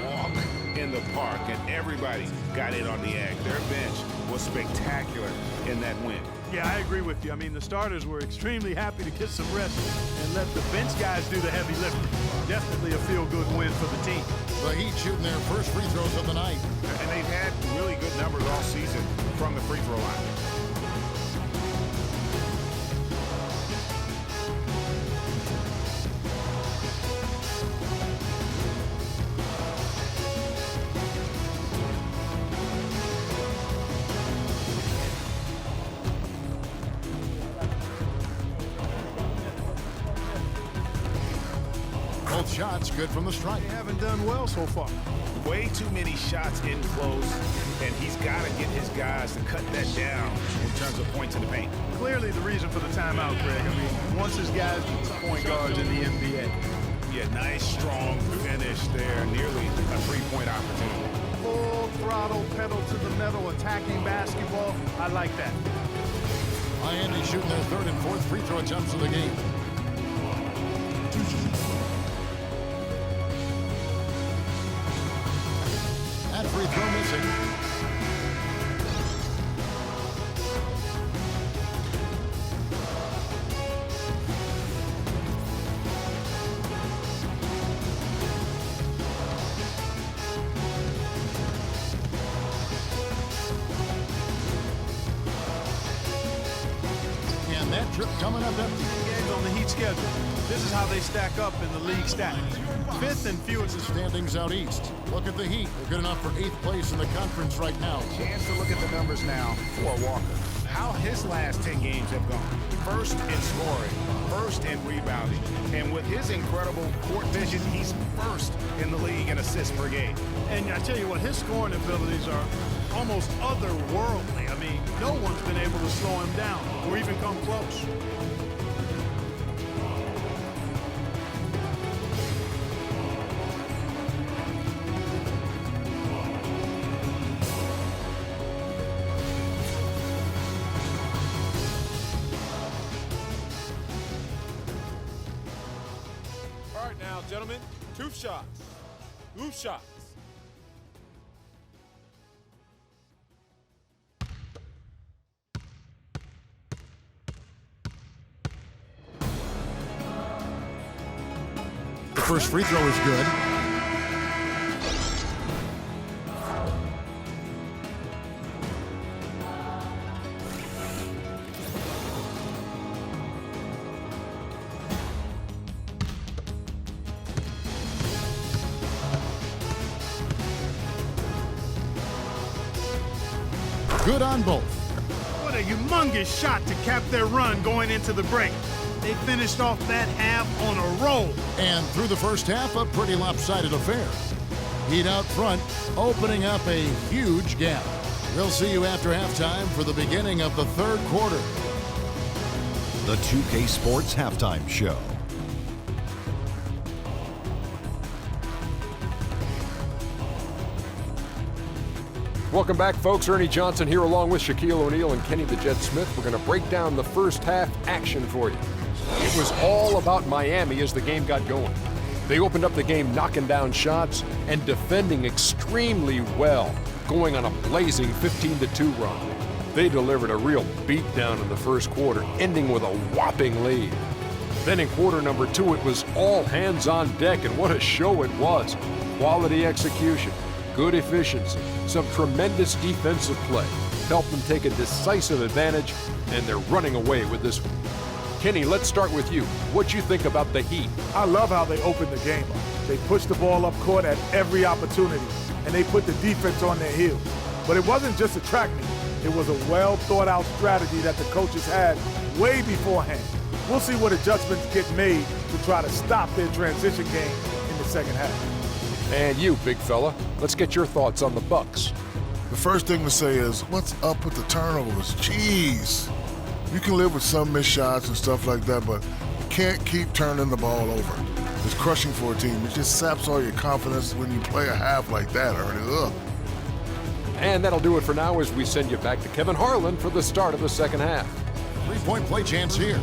Walk in the park, and everybody got in on the act. Their bench was spectacular in that win. Yeah, I agree with you. I mean, the starters were extremely happy to get some rest and let the bench guys do the heavy lifting. Definitely a feel-good win for the team. The Heat shooting their first free throws of the night. And they've had really good numbers all season from the free throw line. Both shots good from the stripe. They haven't done well so far. Way too many shots in close, and he's got to get his guys to cut that down in terms of points in the paint. Clearly the reason for the timeout, Greg. I mean, once his guys become point guards in the NBA. Yeah, nice, strong finish there. Nearly a three-point opportunity. Full throttle, pedal to the metal, attacking basketball. I like that. Miami shooting their third and fourth free throw attempts of the game. That free throw missing. And that trip coming up empty. Games on the Heat schedule. This is how they stack up in the league stats. Fifth and fewest. Standings out east. Look at the Heat. They're good enough for 8th place in the conference right now. Chance to look at the numbers now for Walker. How his last 10 games have gone. First in scoring, first in rebounding. And with his incredible court vision, he's first in the league in assists per game. And I tell you what, his scoring abilities are almost otherworldly. I mean, no one's been able to slow him down or even come close. All right now, gentlemen, two shots. Loop shots. The first free throw is good. Good on both. What a humongous shot to cap their run going into the break. They finished off that half on a roll. And through the first half, a pretty lopsided affair. Heat out front, opening up a huge gap. We'll see you after halftime for the beginning of the third quarter. The 2K Sports Halftime Show. Welcome back, folks. Ernie Johnson here along with Shaquille O'Neal and Kenny the Jet Smith. We're going to break down the first half action for you. It was all about Miami as the game got going. They opened up the game knocking down shots and defending extremely well, going on a blazing 15-2 run. They delivered a real beatdown in the first quarter, ending with a whopping lead. Then in quarter number 2, it was all hands on deck, and what a show it was. Quality execution, good efficiency, some tremendous defensive play helped them take a decisive advantage, and they're running away with this one. Kenny, let's start with you. What you think about the Heat? I love how they opened the game up. They pushed the ball up court at every opportunity, and they put the defense on their heels. But it wasn't just a track meet. It was a well-thought-out strategy that the coaches had way beforehand. We'll see what adjustments get made to try to stop their transition game in the second half. And you, big fella, let's get your thoughts on the Bucks. The first thing to say is, what's up with the turnovers? Jeez. You can live with some missed shots and stuff like that, but you can't keep turning the ball over. It's crushing for a team. It just saps all your confidence when you play a half like that, Ernie. Ugh. And that'll do it for now as we send you back to Kevin Harlan for the start of the second half. Three-point play chance here.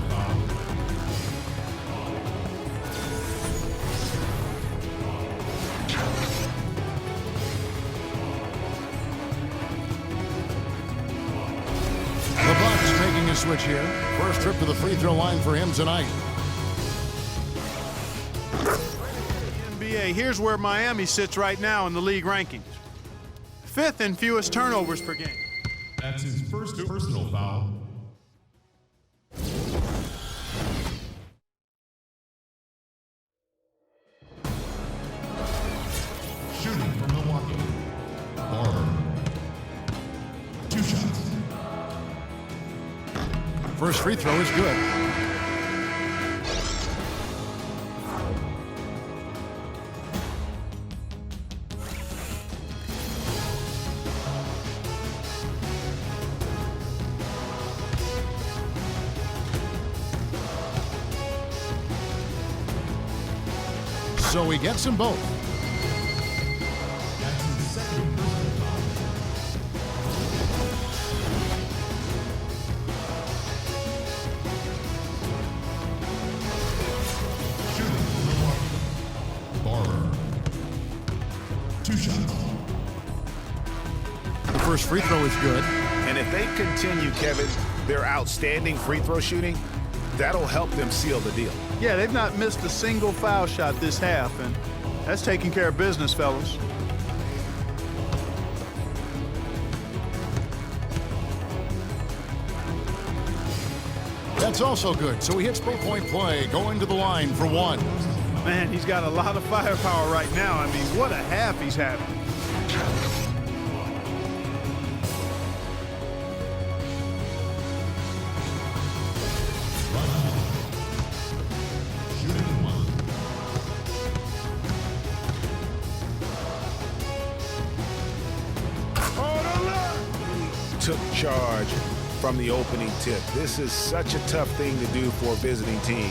switch here. First trip to the free throw line for him tonight. NBA, here's where Miami sits right now in the league rankings. 5th in fewest turnovers per game. That's his first personal foul. Shooting from Milwaukee. Barber. 2 shots. First free throw is good. So he gets them both. That's his second personal foul. Shooting from Milwaukee. Barber. 2 shots. The first free throw is good. And if they continue, Kevin, their outstanding free throw shooting, that'll help them seal the deal. Yeah, they've not missed a single foul shot this half, and that's taking care of business, fellas. That's also good. So he hits point play, going to the line for 1. Man, he's got a lot of firepower right now. I mean, what a half he's having. Shooting 1. Took charge from the opening tip. This is such a tough thing to do for a visiting team.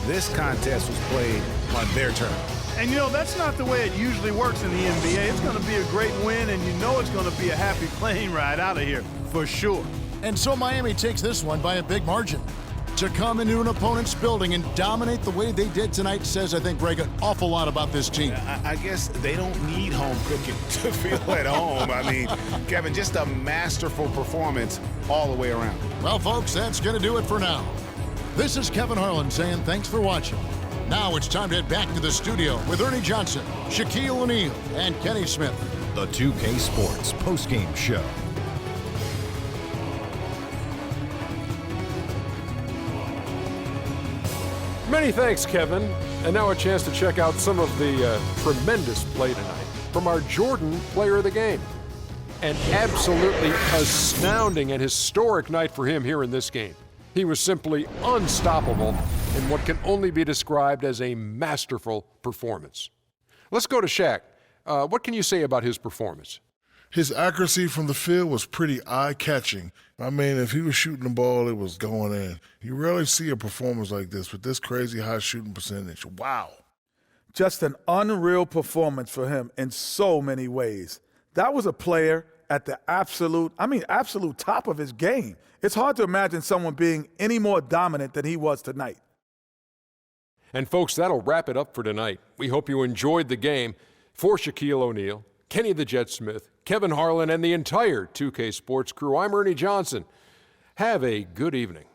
This contest was played on their turn. And you know, that's not the way it usually works in the NBA. It's going to be a great win, and you know it's going to be a happy plane ride out of here, for sure. And so Miami takes this one by a big margin. To come into an opponent's building and dominate the way they did tonight says, I think, Greg, an awful lot about this team. I guess they don't need home cooking to feel at home. I mean, Kevin, just a masterful performance all the way around. Well, folks, that's going to do it for now. This is Kevin Harlan saying thanks for watching. Now it's time to head back to the studio with Ernie Johnson, Shaquille O'Neal, and Kenny Smith. The 2K Sports postgame show. Many thanks, Kevin. And now a chance to check out some of the tremendous play tonight from our Jordan player of the game. An absolutely astounding and historic night for him here in this game. He was simply unstoppable in what can only be described as a masterful performance. Let's go to Shaq. What can you say about his performance? His accuracy from the field was pretty eye-catching. I mean, if he was shooting the ball, it was going in. You rarely see a performance like this with this crazy high shooting percentage. Wow. Just an unreal performance for him in so many ways. That was a player at the absolute top of his game. It's hard to imagine someone being any more dominant than he was tonight. And folks, that'll wrap it up for tonight. We hope you enjoyed the game. For Shaquille O'Neal, Kenny the Jet Smith, Kevin Harlan, and the entire 2K Sports crew, I'm Ernie Johnson. Have a good evening.